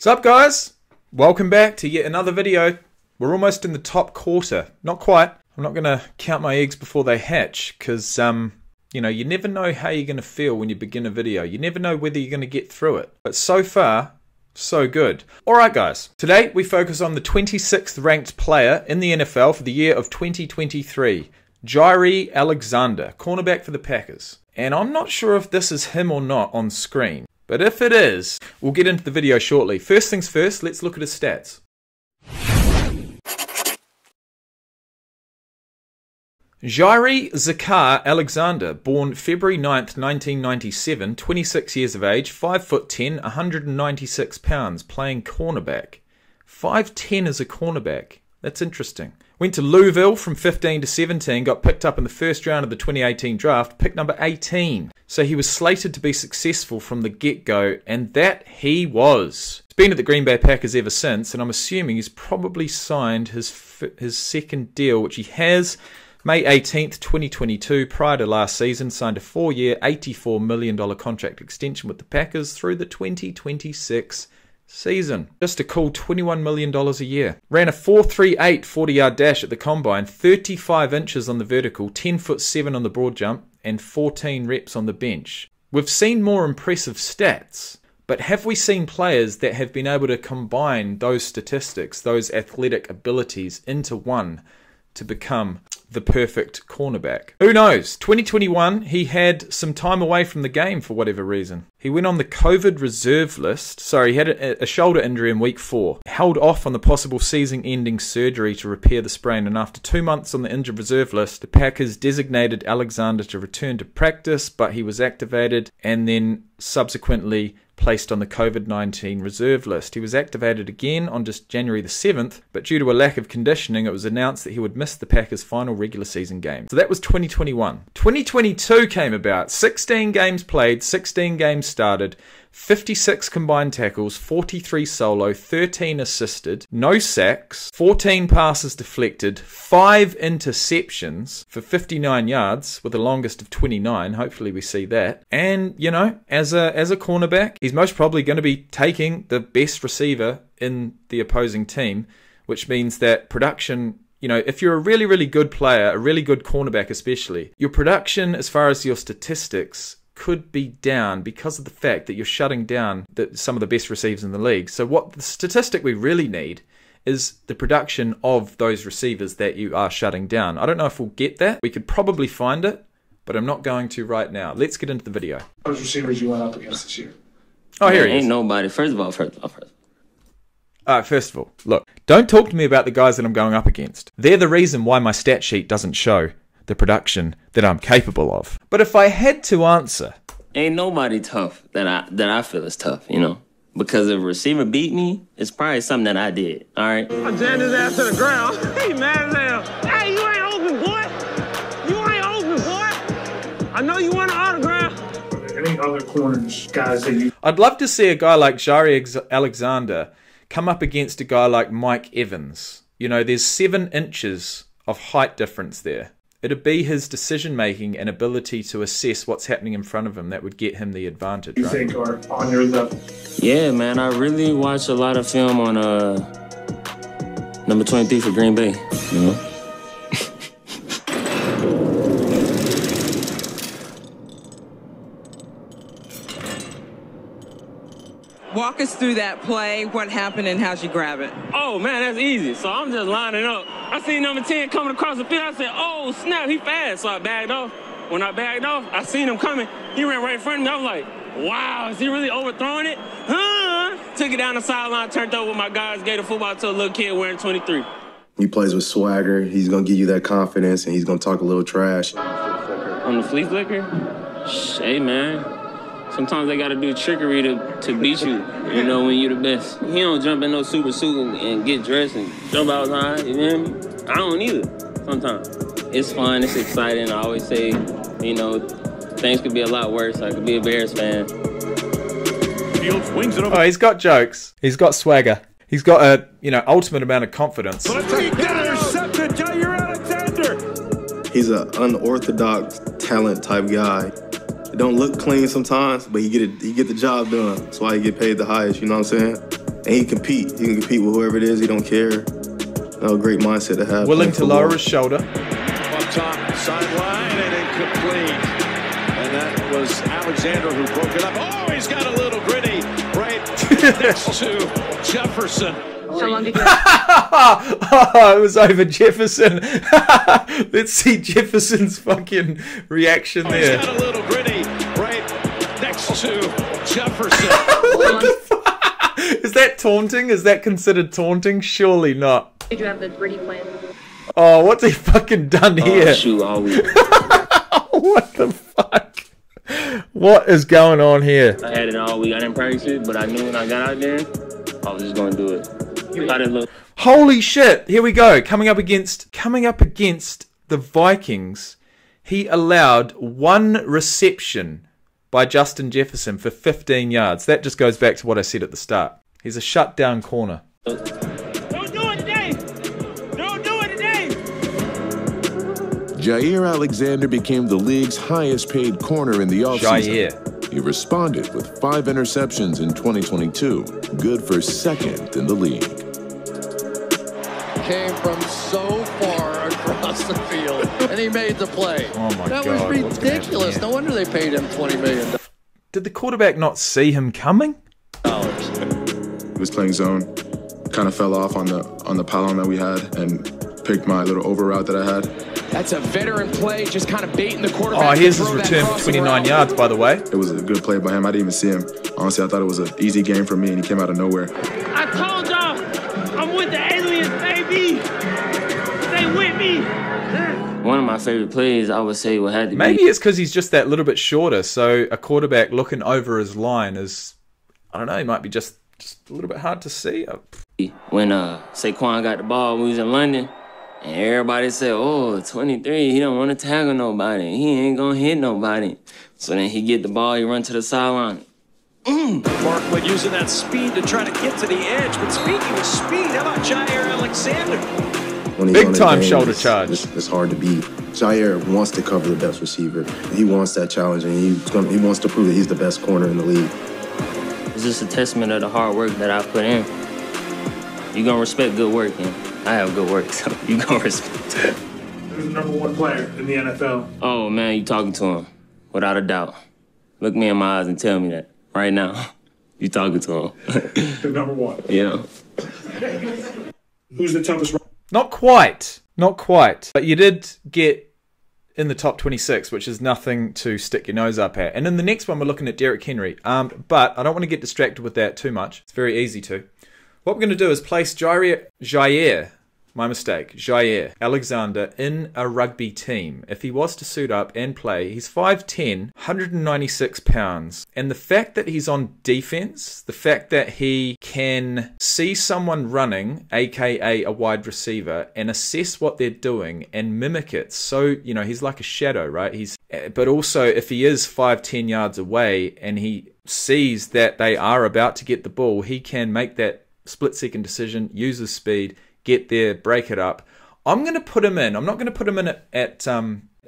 What's up, guys? Welcome back to yet another video. We're almost in the top quarter. Not quite. I'm not going to count my eggs before they hatch because, you know, you never know how you're going to feel when you begin a video. You never know whether you're going to get through it. But so far, so good. Alright guys, today we focus on the 26th ranked player in the NFL for the year of 2023. JAIRE Alexander, cornerback for the Packers. And I'm not sure if this is him or not on screen. But if it is, we'll get into the video shortly. First things first, let's look at his stats. JAIRE Zakar Alexander, born February 9th, 1997, 26 years of age, 5'10", 196 pounds, playing cornerback. 5'10" as a cornerback. That's interesting. Went to Louisville from 15 to 17, got picked up in the first round of the 2018 draft, pick number 18. So he was slated to be successful from the get-go, and that he was. He's been at the Green Bay Packers ever since, and I'm assuming he's probably signed his second deal, which he has May 18th, 2022, prior to last season, signed a 4-year, $84 million contract extension with the Packers through the 2026 season. Just a cool $21 million a year. Ran a 4.38 40-yard dash at the combine, 35 inches on the vertical, 10'7" on the broad jump, and 14 reps on the bench. We've seen more impressive stats, but have we seen players that have been able to combine those statistics, those athletic abilities into one to become the perfect cornerback? Who knows? 2021, he had some time away from the game for whatever reason. He went on the COVID reserve list. Sorry, he had a shoulder injury in week 4. Held off on the possible season-ending surgery to repair the sprain, and after 2 months on the injured reserve list, the Packers designated Alexander to return to practice, but he was activated and then subsequently placed on the COVID-19 reserve list. He was activated again on just January the 7th, but due to a lack of conditioning, it was announced that he would miss the Packers' final regular season game. So that was 2021. 2022 came about. 16 games played, 16 games started, 56 combined tackles, 43 solo, 13 assisted, no sacks, 14 passes deflected, 5 interceptions for 59 yards with the longest of 29. Hopefully we see that. And, you know, as a cornerback, he's most probably going to be taking the best receiver in the opposing team, which means that production, you know, if you're a really, really good player, a really good cornerback especially, your production as far as your statistics could be down because of the fact that you're shutting down some of the best receivers in the league. So what the statistic we really need is the production of those receivers that you are shutting down. I don't know if we'll get that. We could probably find it, but I'm not going to right now. Let's get into the video. Those receivers you went up against this year? Oh, here he is. Ain't nobody. First of all. Alright, first of all, look, don't talk to me about the guys that I'm going up against. They're the reason why my stat sheet doesn't show the production that I'm capable of. But if I had to answer, Ain't nobody tough that I feel is tough, you know? Because if a receiver beat me, it's probably something that I did, alright? I jammed his ass to the ground. He mad as hell. Hey, you ain't open, boy. You ain't open, boy. I know you want an autograph. Are there any other corners, guys, that you... I'd love to see a guy like JAIRE Alexander come up against a guy like Mike Evans. You know, there's 7 inches of height difference there. It'd be his decision-making and ability to assess what's happening in front of him that would get him the advantage, you think are on your level? Yeah, man, I really watch a lot of film on number 23 for Green Bay, you know? Walk us through that play. What happened and how'd you grab it? Oh, man, that's easy. So I'm just lining up. I seen number 10 coming across the field. I said, oh, snap, he fast. So I bagged off. When I bagged off, I seen him coming. He ran right in front of me. I was like, wow, is he really overthrowing it? Took it down the sideline, turned over with my guys, gave the football to a little kid wearing 23. He plays with swagger. He's going to give you that confidence, and he's going to talk a little trash. On the flea flicker? Hey, man. Sometimes they got to do trickery to beat you, you know, when you're the best. He don't jump in no super suit and get dressed and jump outside, you know what I mean? I don't either, sometimes. It's fun, it's exciting. I always say, you know, things could be a lot worse. I could be a Bears fan. Oh, he's got jokes. He's got swagger. He's got a, you know, ultimate amount of confidence. Intercepted, JAIRE Alexander. He's an unorthodox talent type guy. It don't look clean sometimes, but he get the job done. That's why he get paid the highest, you know what I'm saying? And he can compete with whoever it is. He don't care. A great mindset to have. Willing to lower his shoulder. Up top, sideline, and incomplete. And that was Alexander who broke it up. Oh, he's got a little gritty right next to Jefferson. How long did you Oh, it was over Jefferson. Let's see Jefferson's fucking reaction there. He's got a little gritty right next to Jefferson. What the fuck? Is that taunting? Is that considered taunting? Surely not. did you have the gritty plan? Oh, what's he fucking done here? Shoot all week. What the fuck? What is going on here? I had it all week. I didn't practice it, but I knew when I got out there, I was just going to do it. How did it look? Holy shit! Here we go. Coming up against the Vikings, he allowed one reception by Justin Jefferson for 15 yards. That just goes back to what I said at the start. He's a shutdown corner. Don't do it today. Don't do it today. JAIRE Alexander became the league's highest paid corner in the offseason. JAIRE. He responded with 5 interceptions in 2022, good for second in the league. Came from so far across the field, and he made the play. Oh my that God, was ridiculous. No wonder they paid him $20 million. Did the quarterback not see him coming? He was playing zone, kind of fell off on the pylon that we had, and picked my little over route that I had. That's a veteran play, just kind of baiting the quarterback. Oh, here's his return for 29 yards, by the way. It was a good play by him. I didn't even see him. Honestly, I thought it was an easy game for me, and he came out of nowhere. I told y'all, I'm with the aliens, baby. Stay with me. One of my favorite plays, I would say, would have to Maybe be. it's because he's just that little bit shorter, so a quarterback looking over his line is, I don't know, he might be just a little bit hard to see. When Saquon got the ball, we was in London, and everybody said, oh, 23, he don't want to tackle nobody. He ain't going to hit nobody. So then he get the ball, he run to the sideline. Barkley using that speed to try to get to the edge. But speaking of speed, how about JAIRE Alexander? When he's Big on the time game, shoulder charge. It's hard to beat. JAIRE wants to cover the best receiver. He wants that challenge, and he wants to prove that he's the best corner in the league. It's just a testament of the hard work that I put in. You gonna respect good work, and I have good work, so you gonna respect it. Who's the #1 player in the NFL? Oh man, you talking to him, without a doubt. Look me in my eyes and tell me that right now. You talking to him? The #1. Yeah. Who's the toughest? Not quite. Not quite. But you did get in the top 26, which is nothing to stick your nose up at. And in the next one, we're looking at Derrick Henry. But I don't want to get distracted with that too much. It's very easy to. What we're going to do is place JAIRE, my mistake, JAIRE Alexander in a rugby team. If he was to suit up and play, he's 5'10", 196 pounds. And the fact that he's on defense, the fact that he can see someone running, aka a wide receiver, and assess what they're doing and mimic it. So, you know, he's like a shadow, right? But also, if he is 5-10 yards away and he sees that they are about to get the ball, he can make that split-second decision, use his speed, get there, break it up. I'm going to put him in. I'm not going to put him in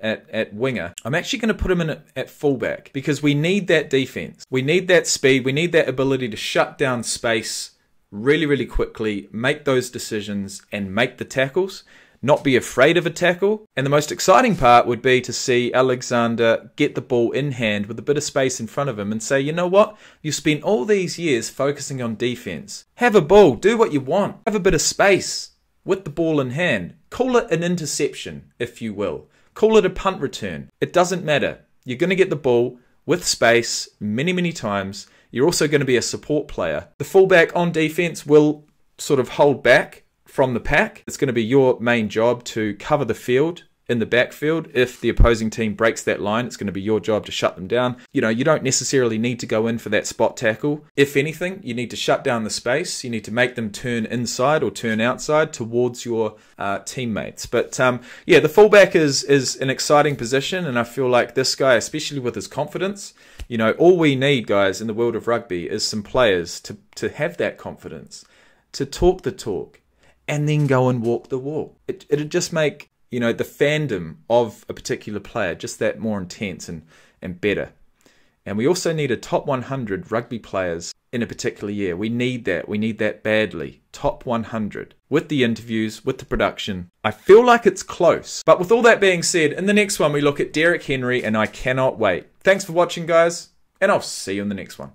at winger. I'm actually going to put him in at fullback because we need that defense. We need that speed. We need that ability to shut down space really, really quickly, make those decisions and make the tackles, not be afraid of a tackle. And the most exciting part would be to see Alexander get the ball in hand with a bit of space in front of him and say, you know what? You spent all these years focusing on defense. Have a ball. Do what you want. Have a bit of space with the ball in hand. Call it an interception, if you will. Call it a punt return. It doesn't matter. You're going to get the ball with space many, many times. You're also going to be a support player. The fullback on defense will sort of hold back from the pack. It's going to be your main job to cover the field in the backfield. If the opposing team breaks that line, it's going to be your job to shut them down. You know, you don't necessarily need to go in for that spot tackle. If anything, you need to shut down the space. You need to make them turn inside or turn outside towards your teammates. But yeah, the fullback is an exciting position, and I feel like this guy, especially with his confidence, you know, all we need, guys, in the world of rugby is some players to have that confidence, to talk the talk, and then go and walk the walk. It'd just make, you know, the fandom of a particular player just that more intense and better. And we also need a top 100 rugby players in a particular year. We need that. We need that badly. Top 100. With the interviews, with the production. I feel like it's close. But with all that being said, in the next one we look at Derrick Henry, and I cannot wait. Thanks for watching, guys, and I'll see you in the next one.